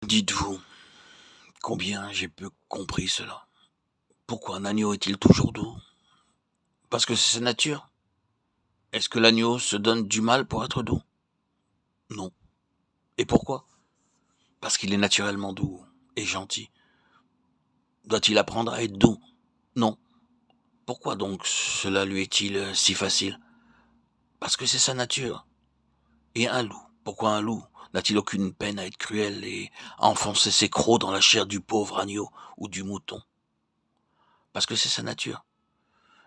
Dites-vous, combien j'ai peu compris cela. Pourquoi un agneau est-il toujours doux? Parce que c'est sa nature. Est-ce que l'agneau se donne du mal pour être doux? Non. Et pourquoi? Parce qu'il est naturellement doux et gentil. Doit-il apprendre à être doux? Non. Pourquoi donc cela lui est-il si facile? Parce que c'est sa nature. Et un loup, pourquoi un loup n'a-t-il aucune peine à être cruel et à enfoncer ses crocs dans la chair du pauvre agneau ou du mouton? Parce que c'est sa nature.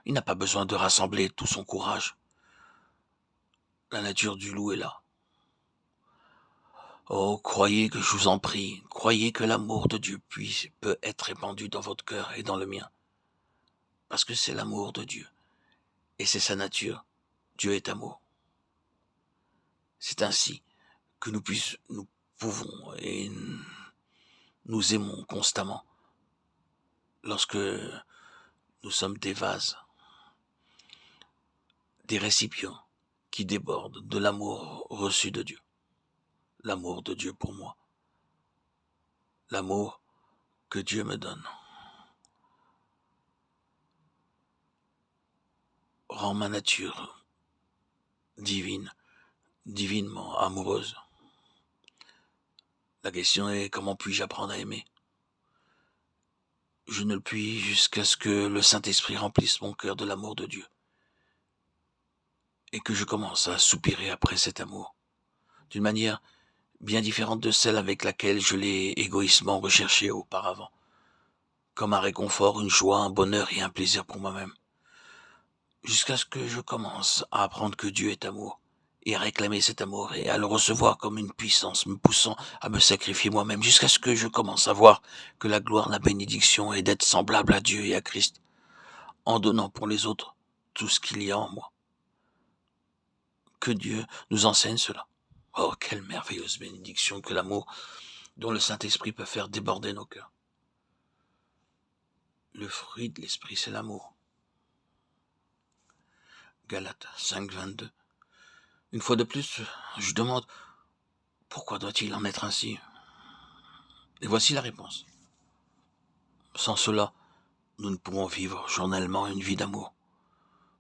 Il n'a pas besoin de rassembler tout son courage. La nature du loup est là. Oh, croyez que je vous en prie, croyez que l'amour de Dieu peut être répandu dans votre cœur et dans le mien. Parce que c'est l'amour de Dieu. Et c'est sa nature. Dieu est amour. C'est ainsi que nous pouvons et nous aimons constamment lorsque nous sommes des vases, des récipients qui débordent de l'amour reçu de Dieu. L'amour de Dieu pour moi. L'amour que Dieu me donne rend ma nature divine, divinement amoureuse. La question est comment puis-je apprendre à aimer? Je ne le puis jusqu'à ce que le Saint-Esprit remplisse mon cœur de l'amour de Dieu et que je commence à soupirer après cet amour, d'une manière bien différente de celle avec laquelle je l'ai égoïstement recherché auparavant, comme un réconfort, une joie, un bonheur et un plaisir pour moi-même, jusqu'à ce que je commence à apprendre que Dieu est amour, et à réclamer cet amour, et à le recevoir comme une puissance, me poussant à me sacrifier moi-même, jusqu'à ce que je commence à voir que la gloire, la bénédiction est d'être semblable à Dieu et à Christ, en donnant pour les autres tout ce qu'il y a en moi. Que Dieu nous enseigne cela. Oh, quelle merveilleuse bénédiction que l'amour dont le Saint-Esprit peut faire déborder nos cœurs. Le fruit de l'Esprit, c'est l'amour. Galates 5, 22. Une fois de plus, je demande, pourquoi doit-il en être ainsi? Et voici la réponse. Sans cela, nous ne pourrons vivre journellement une vie d'amour.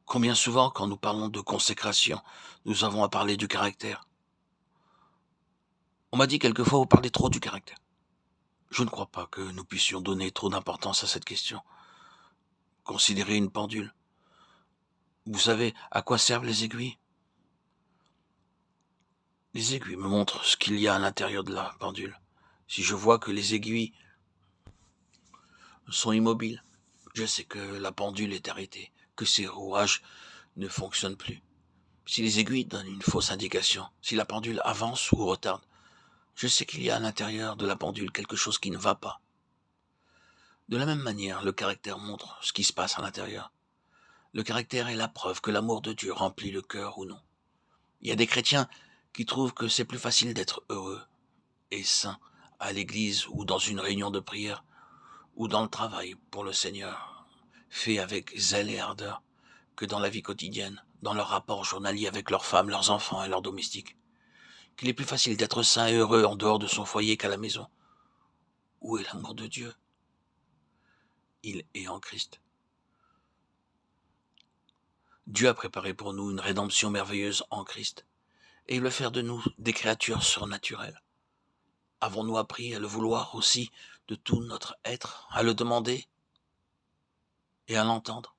Combien souvent, quand nous parlons de consécration, nous avons à parler du caractère? On m'a dit quelquefois, vous parlez trop du caractère. Je ne crois pas que nous puissions donner trop d'importance à cette question. Considérez une pendule. Vous savez à quoi servent les aiguilles? Les aiguilles me montrent ce qu'il y a à l'intérieur de la pendule. Si je vois que les aiguilles sont immobiles, je sais que la pendule est arrêtée, que ses rouages ne fonctionnent plus. Si les aiguilles donnent une fausse indication, si la pendule avance ou retarde, je sais qu'il y a à l'intérieur de la pendule quelque chose qui ne va pas. De la même manière, le caractère montre ce qui se passe à l'intérieur. Le caractère est la preuve que l'amour de Dieu remplit le cœur ou non. Il y a des chrétiens qui trouvent que c'est plus facile d'être heureux et saint à l'église ou dans une réunion de prière ou dans le travail pour le Seigneur, fait avec zèle et ardeur, que dans la vie quotidienne, dans leur rapport journalier avec leurs femmes, leurs enfants et leurs domestiques. Qu'il est plus facile d'être saint et heureux en dehors de son foyer qu'à la maison. Où est l'amour de Dieu? Il est en Christ. Dieu a préparé pour nous une rédemption merveilleuse en Christ, et il veut faire de nous des créatures surnaturelles. Avons-nous appris à le vouloir aussi de tout notre être, à le demander et à l'entendre?